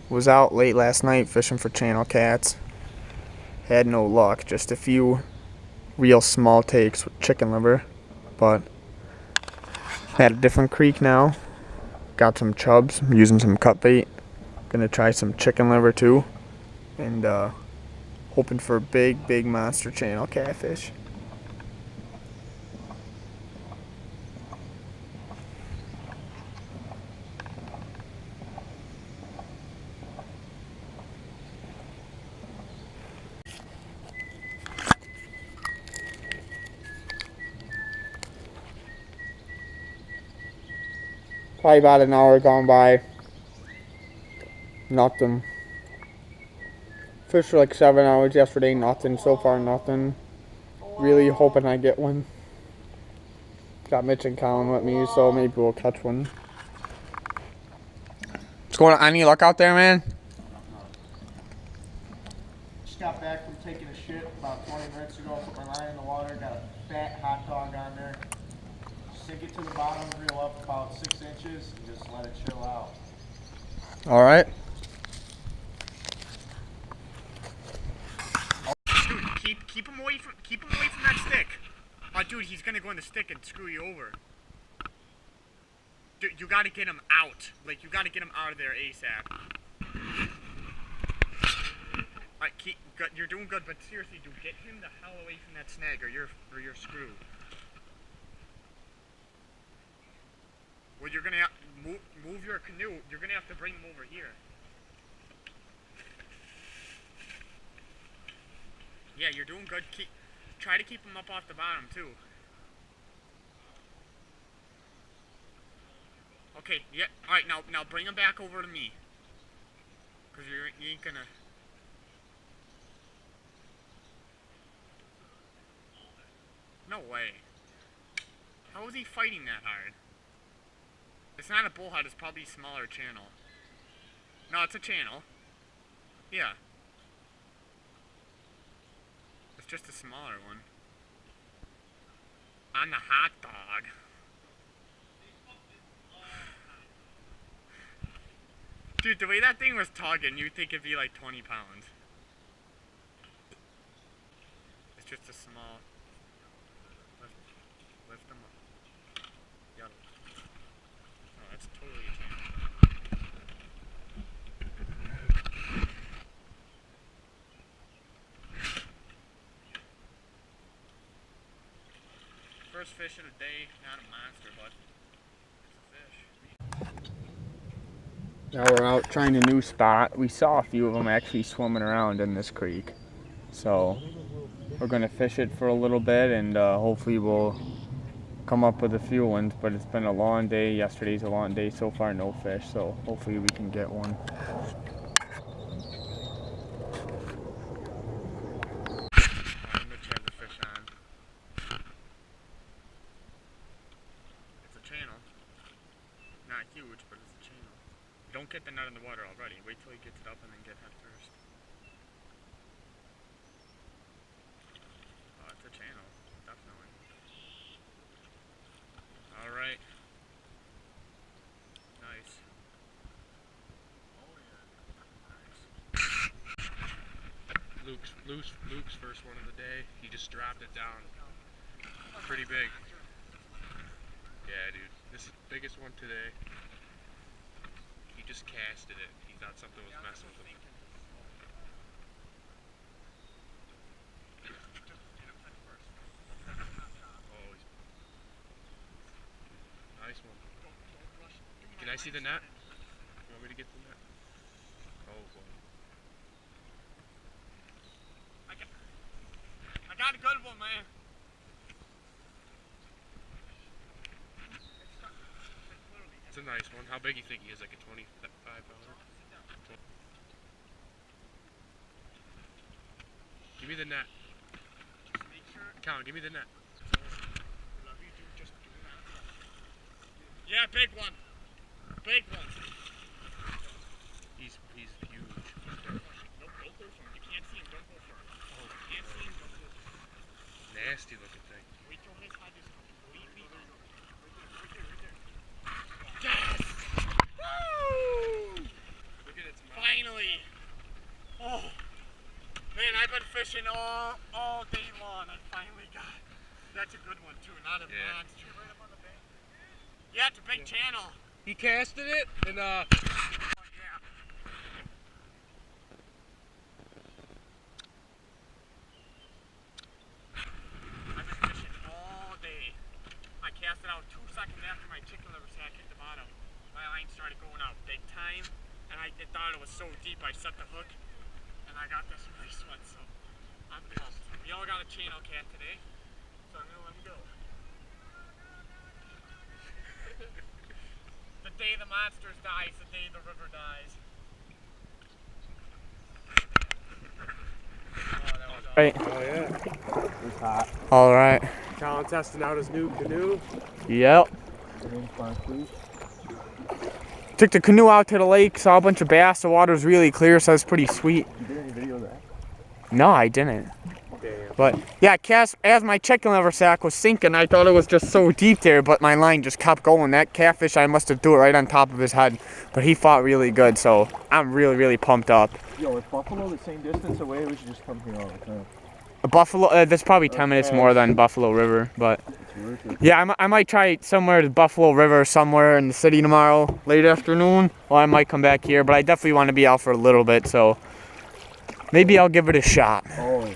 Was out late last night fishing for channel cats. Had no luck, just a few real small takes with chicken liver, but at a different creek now. Got some chubs, I'm using some cut bait. Gonna try some chicken liver too, and hoping for big monster channel catfish. Probably about an hour gone by. Nothing. Fished for like 7 hours yesterday, nothing. So far, nothing. Really hoping I get one. Got Mitch and Colin with me, so maybe we'll catch one. What's going on? Any luck out there, man? Just got back from taking a shit about 20 minutes ago. Put my line in the water. Got a fat hot dog on there. Sink it to the bottom, reel up about 6 inches, and just let it chill out. All right. Dude, keep him away from that stick. Oh, dude, he's gonna go in the stick and screw you over. Dude, you gotta get him out. Like, you gotta get him out of there ASAP. Alright, you're doing good, but seriously, dude, get him the hell away from that snag, or you're screwed. Well, you're gonna have, move your canoe. You're gonna have to bring him over here. Yeah, you're doing good. Try to keep him up off the bottom too. Okay, yeah. All right, now bring him back over to me. Cause you ain't gonna. No way. How is he fighting that hard? It's not a bullhead. It's probably a smaller channel. No, it's a channel. Yeah. It's just a smaller one. On the hot dog. Dude, the way that thing was tugging, you'd think it'd be like 20 pounds. It's just a small... Lift them up. Yep. Oh, that's totally a channel. First fish of the day, not a monster, but it's a fish. Now we're out trying a new spot. We saw a few of them actually swimming around in this creek. So we're going to fish it for a little bit, and hopefully we'll come up with a few ones. But it's been a long day. Yesterday's a long day. So far no fish, so hopefully we can get one. Mitch has a fish on. It's a channel. Not huge, but it's a channel. Don't get the nut in the water already. Wait till he gets it up and then get head first. Oh, it's a channel. Definitely. Alright. Nice. Oh yeah. Nice. Luke's first one of the day. He just dropped it down. Pretty big. Yeah, dude. This is the biggest one today. He just casted it. He thought something was messing with him. Oh, nice one. Can I see the net? You want me to get the net? Oh boy. I got a good one, man. It's a nice one. How big do you think he is? Like a 25-pounder? Give me the net. Colin, give me the net. Yeah, big one. Big one. He's huge. Don't go for him. You can't see him. Don't go for him. Oh, you can't see him. Don't go for him. Nasty looking thing. Wait till his head is completely on. Right there. Yes! Woo! Look at its mouth. Finally! fishing all day long. I finally got. That's a good one too, not a monster. Right up on the bank. Yeah, it's a big channel. He casted it and Oh, yeah. I've been fishing all day. I cast it out 2 seconds after my chicken liver sack hit the bottom. My line started going out big time, and I thought it was so deep I set the hook, and I got this nice one, so I'm pumped. We all got a channel cat today, so I'm gonna let him go. The day the monsters die is the day the river dies. Oh, that was awesome. Right. oh yeah. It's hot. All right. Colin testing out his new canoe. Yep. Took the canoe out to the lake, saw a bunch of bass. The water's really clear, so it's pretty sweet. You did any video of that? No, I didn't. Damn. But yeah, as my chicken liver sack was sinking, I thought it was just so deep there, but my line just kept going. That catfish, I must have threw it right on top of his head, but he fought really good, so I'm really, really pumped up. Yo, is Buffalo the same distance away? We should just come here all the time. Buffalo, that's probably 10 minutes more than Buffalo River, but yeah, I might try somewhere to Buffalo River somewhere in the city tomorrow, late afternoon, or I might come back here, but I definitely want to be out for a little bit, so maybe I'll give it a shot. Oh, yeah.